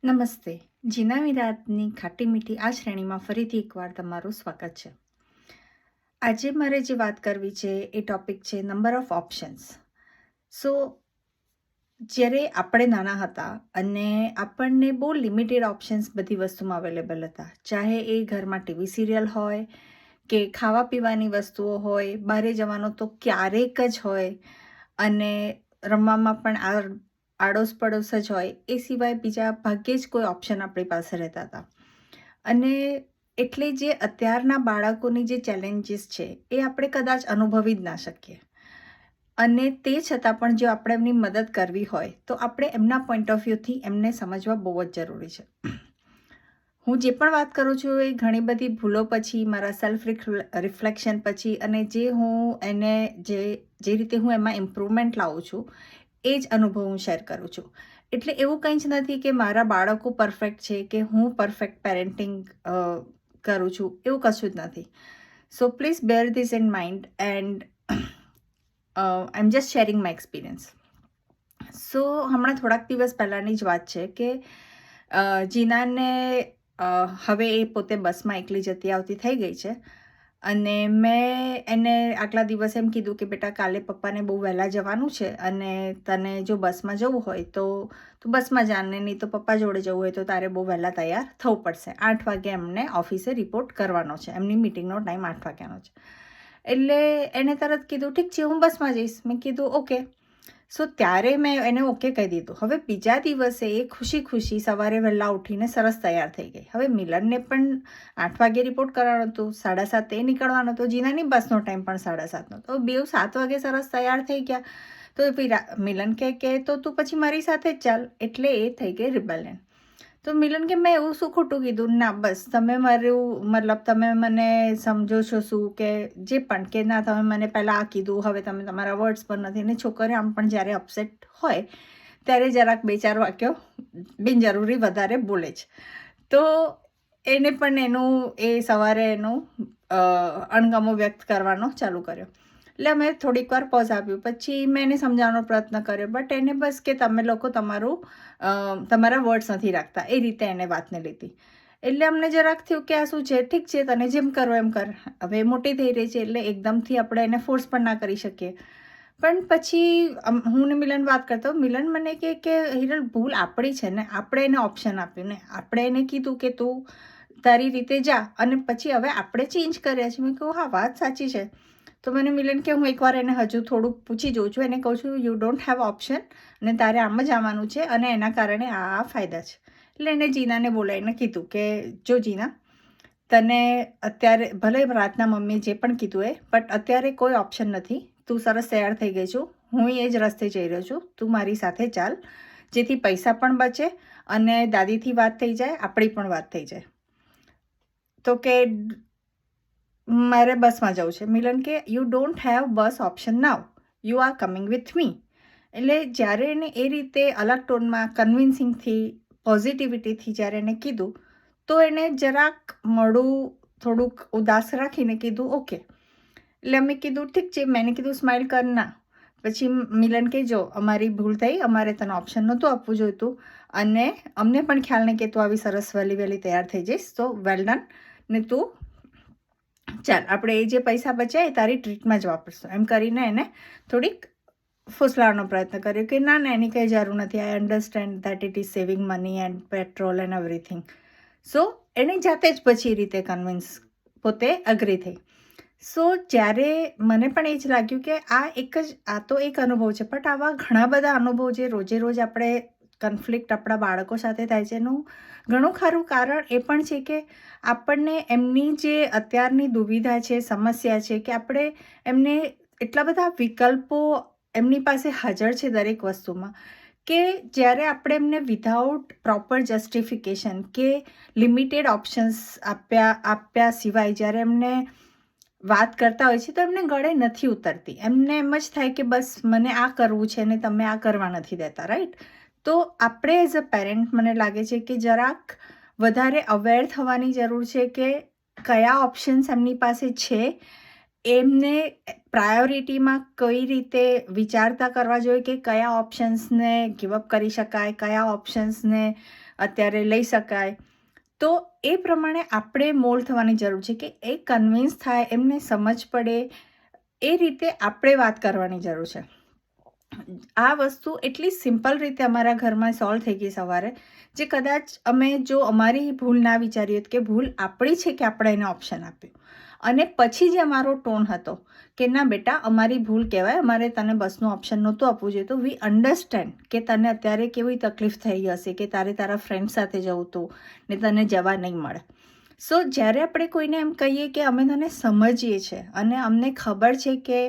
નમસ્તે. જીના વિરાટની ખાટી મીઠી આ શ્રેણીમાં ફરીથી એકવાર તમારું સ્વાગત છે. આજે મારે જે વાત કરવી છે એ ટોપિક છે નંબર ઓફ ઓપ્શન્સ. સો જ્યારે આપણે નાના હતા અને આપણને બહુ લિમિટેડ ઓપ્શન્સ બધી વસ્તુમાં અવેલેબલ હતા. ચાહે એ ઘરમાં ટીવી સિરિયલ હોય કે ખાવા પીવાની વસ્તુઓ હોય, બહારે જવાનો તો ક્યારેક જ હોય અને રમવામાં પણ આડોશ પડોશ જ હોય. એ સિવાય બીજા ભાગ્યે જ કોઈ ઓપ્શન આપણી પાસે રહેતા હતા. અને એટલે જે અત્યારના બાળકોની જે ચેલેન્જીસ છે એ આપણે કદાચ અનુભવી જ ના શકીએ. અને તે છતાં પણ જો આપણે એમની મદદ કરવી હોય તો આપણે એમના પોઈન્ટ ઓફ વ્યૂથી એમને સમજવા બહુ જ જરૂરી છે. હું જે પણ વાત કરું છું એ ઘણી બધી ભૂલો પછી, મારા સેલ્ફ રિફ્લેક્શન પછી અને જે રીતે હું એમાં ઇમ્પ્રુવમેન્ટ લાવું છું એ જ અનુભવ હું શેર કરું છું. એટલે એવું કંઈ જ નથી કે મારા બાળકો પરફેક્ટ છે કે હું પરફેક્ટ પેરેન્ટિંગ કરું છું, એવું કશું જ નથી. So please bear this in mind and I am just sharing my experience. So હમણાં થોડાક દિવસ પહેલાંની જ વાત છે કે જીનાને હવે એ પોતે બસમાં એકલી જતી આવતી થઈ ગઈ છે અને મેં એને આગલા દિવસે એમ કીધું કે બેટા કાલે પપ્પાને બહુ વહેલા જવાનું છે અને તને જો બસમાં જવું હોય તો તું બસમાં જાને, નહીં તો પપ્પા જોડે જવું હોય તો તારે બહુ વહેલા તૈયાર થવું પડશે. 8 વાગે એમને ઓફિસે રિપોર્ટ કરવાનો છે, એમની મિટિંગનો ટાઈમ 8 વાગ્યાનો છે. એટલે એણે તરત કીધું ઠીક છે, હું બસમાં જઈશ. મેં કીધું ઓકે. સો ત્યારે મેં એને ઓકે કહી દીધું. હવે બીજા દિવસે એ ખુશી સવારે વહેલા ઉઠીને સરસ તૈયાર થઈ ગઈ. હવે મિલનને પણ 8 વાગે રિપોર્ટ કરવાનો હતો, 7:30 નીકળવાનો હતો. જીનાની બસનો ટાઈમ પણ 7:30નો. તો બેઉ 7 વાગે સરસ તૈયાર થઈ ગયા. તો મિલન કે તો તું પછી મારી સાથે જ ચાલ. એટલે એ થઈ ગઈ રિબેલિયન. તો મિલન કે મેં એવું શું ખોટું કીધું? ના, બસ તમે તમે મને સમજો છો શું કે જે પણ કે ના, તમે મને પહેલાં આ કીધું, હવે તમે તમારા વર્ડ્સ પર નથી. અને છોકરીઓ આમ પણ જ્યારે અપસેટ હોય ત્યારે જરાક 2-4 વાક્યો બિનજરૂરી વધારે બોલે છે. તો એને પણ સવારે અણગમો વ્યક્ત કરવાનો ચાલુ કર્યો. એટલે અમે થોડીક વાર પોઝ આપ્યું. પછી મેં એને સમજાવવાનો પ્રયત્ન કર્યો, બટ એને બસ કે તમે લોકો તમારા વર્ડ્સ નથી રાખતા, એ રીતે એને વાતને લીધી. એટલે અમને જરાક થયું કે આ શું છે, ઠીક છે તને જેમ કરો એમ કર. હવે મોટી થઈ રહી છે એટલે એકદમથી આપણે એને ફોર્સ પણ ના કરી શકીએ. પણ પછી હું ને મિલન વાત કરતો, મિલન મને કે હિરલ, ભૂલ આપણી છે ને, આપણે એને ઓપ્શન આપ્યું ને, આપણે એને કીધું કે તું તારી રીતે જા અને પછી હવે આપણે ચેન્જ કર્યા છે. મેં કહું હા, વાત સાચી છે. તો મને મિલન કે હું એકવાર એને હજુ થોડુંક પૂછી જોઉં છું. એને કહું છું યુ ડોન્ટ હેવ ઓપ્શન અને તારે આમ જ આવવાનું છે અને એના કારણે આ ફાયદા છે. એટલે એને જીનાને બોલાવીને કીધું કે જો જીના, તને અત્યારે ભલે રાતના મમ્મીએ જે પણ કીધું બટ અત્યારે કોઈ ઓપ્શન નથી. તું સરસ તૈયાર થઈ ગઈ છું, હું એ જ રસ્તે જઈ રહ્યો છું, તું મારી સાથે ચાલ, જેથી પૈસા પણ બચે અને દાદીથી વાત થઈ જાય, આપણી પણ વાત થઈ જાય. તો કે મારે બસમાં જવું છે. મિલન કે you don't have bus option now, you are coming with me. એટલે જ્યારે એને એ રીતે અલગ ટોનમાં કન્વિન્સિંગથી, પોઝિટિવિટીથી જ્યારે એને કીધું તો એને જરાક મોઢું થોડુંક ઉદાસ રાખીને કીધું ઓકે. એટલે અમે કીધું ઠીક છે. મેં કીધું સ્માઇલ કર ના. પછી મિલન કે જો અમારી ભૂલ થઈ, અમારે તને ઓપ્શન નહોતું આપવું જોઈતું અને અમને પણ ખ્યાલ નહીં કે તું આવી સરસ વહેલી તૈયાર થઈ જઈશ. તો વેલ ડન ને તું ચાલ, આપણે એ જે પૈસા બચ્યા એ તારી ટ્રીટમાં જ વાપરશું. એમ કરીને એને થોડીક ફૂસલાવાનો પ્રયત્ન કર્યો કે ના, એની કંઈ જરૂર નથી. I understand that it is saving money and petrol and everything. So એની જાતે જ પછી રીતે પોતે અગ્રી થઈ. સો જ્યારે મને પણ એ જ લાગ્યું કે આ તો એક અનુભવ છે, બટ આવા ઘણા બધા અનુભવ જે રોજે રોજ આપણે કન્ફ્લિક્ટ આપણા બાળકો સાથે થાય છે, એનું ઘણું ખરું કારણ એ પણ છે કે આપણને એમની જે અત્યારની દુવિધા છે, સમસ્યા છે કે આપણે એમને એટલા બધા વિકલ્પો એમની પાસે હાજર છે દરેક વસ્તુમાં કે જ્યારે આપણે એમને વિધાઉટ પ્રોપર જસ્ટિફિકેશન કે લિમિટેડ ઓપ્શન્સ આપ્યા સિવાય જ્યારે એમને વાત કરતા હોય છે તો એમને ગળે નથી ઉતરતી. એમને એમ જ થાય કે બસ મને આ કરવું છે ને તમે આ કરવા નથી દેતા, રાઈટ? તો આપણે એઝ અ પેરેન્ટ મને લાગે છે કે જરાક વધારે અવેર થવાની જરૂર છે કે કયા ઓપ્શન્સ એમની પાસે છે, એમને પ્રાયોરિટીમાં કઈ રીતે વિચારતા કરવા જોઈએ કે કયા ઓપ્શન્સને ગિવઅપ કરી શકાય, કયા ઓપ્શન્સને અત્યારે લઈ શકાય. તો એ પ્રમાણે આપણે મોલ્ડ થવાની જરૂર છે કે એ કન્વિન્સ થાય, એમને સમજ પડે, એ રીતે આપણે વાત કરવાની જરૂર છે. આ વસ્તુ એટલી સિમ્પલ રીતે અમારા ઘરમાં સોલ્વ થઈ ગઈ સવારે, જે કદાચ અમે જો અમારી ભૂલ ના વિચારી હોત કે ભૂલ આપણી છે કે આપણે એને ઓપ્શન આપ્યું, અને પછી જે અમારો ટોન હતો કે ના બેટા અમારી ભૂલ કહેવાય, અમારે તને બસનું ઓપ્શન નહોતું આપવું જોઈએ, તો વી અન્ડરસ્ટેન્ડ કે તને અત્યારે કેવી તકલીફ થઈ હશે, કે તારે તારા ફ્રેન્ડ સાથે જવું હતું ને તને જવા નહીં મળે. સો જ્યારે આપણે કોઈને એમ કહીએ કે અમે તને સમજીએ છીએ અને અમને ખબર છે કે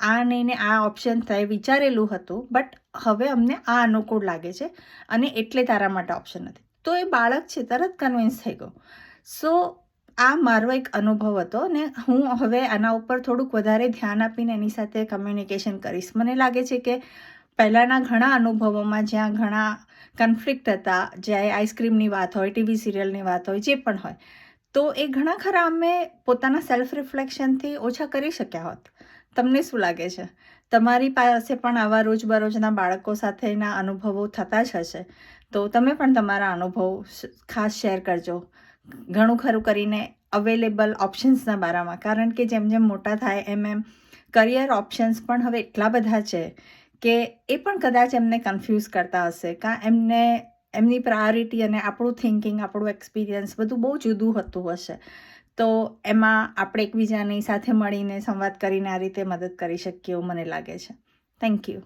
આ નહીં ને આ ઓપ્શન તે વિચારેલું હતું, બટ હવે અમને આ અનુકૂળ લાગે છે અને એટલે તારા માટે ઓપ્શન નથી, તો એ બાળક છે તરત કન્વિન્સ થઈ ગયો. સો આ મારો એક અનુભવ હતો અને હું હવે આના ઉપર થોડુંક વધારે ધ્યાન આપીને એની સાથે કમ્યુનિકેશન કરીશ. મને લાગે છે કે પહેલાંના ઘણા અનુભવોમાં જ્યાં ઘણા કન્ફ્લિક્ટ હતા, જ્યાં આઈસ્ક્રીમની વાત હોય, ટીવી સિરિયલની વાત હોય, જે પણ હોય, તો એ ઘણા ખરા અમે પોતાના સેલ્ફ રિફ્લેક્શનથી ઓછા કરી શક્યા હોત. તમને શું લાગે છે? તમારી પાસે પણ આવા રોજબરોજના બાળકો સાથેના અનુભવો થતા જ હશે, તો તમે પણ તમારા અનુભવ ખાસ શેર કરજો. ઘણું ખરું કરીને અવેલેબલ ઓપ્શન્સના બારામાં, કારણ કે જેમ જેમ મોટા થાય એમ કરિયર ઓપ્શન્સ પણ હવે એટલા બધા છે કે એ પણ કદાચ એમને કન્ફ્યુઝ કરતા હશે, કાં એમની પ્રાયોરિટી અને આપણું થિંકિંગ, આપણું એક્સપિરિયન્સ બધું બહુ જુદું હોતું હશે. તો એમાં આપણે એકબીજાની સાથે મળીને સંવાદ કરીને આ રીતે મદદ કરી શકીએ એવું મને લાગે છે. Thank you.